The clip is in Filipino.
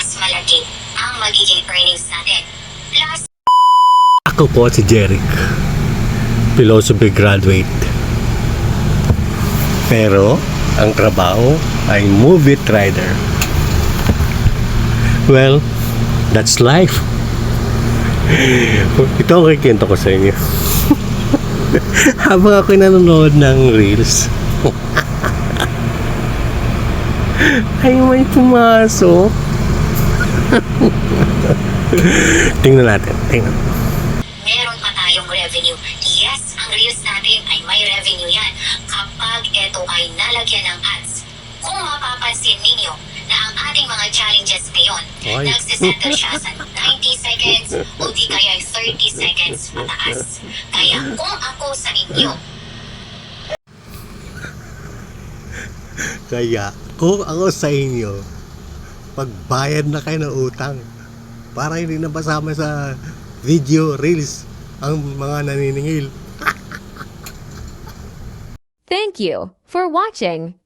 mas malaki ang magiging earnings natin. Plus, Ako po si Jeric, philosophy graduate. Pero ang trabaho ay movie rider. Well, that's life. Ito ang kikwento ko sa inyo. Habang ako'y nanonood ng reels, ay may pumasok. Tingnan natin, tingnan. meron pa tayong revenue. Yes, ang reels natin ay may revenue yan kapag ito ay nalagyan ng ads. Kung mapapansin ninyo na ang ating mga challenges ngayon, Ay. nagsisettle siya sa 90 seconds o di kaya 30 seconds pataas. Kaya kung ako sa inyo, Kaya kung ako sa inyo, pagbayad na kayo ng utang para hindi na basama sa video reels ang mga naniningil. Thank you for watching.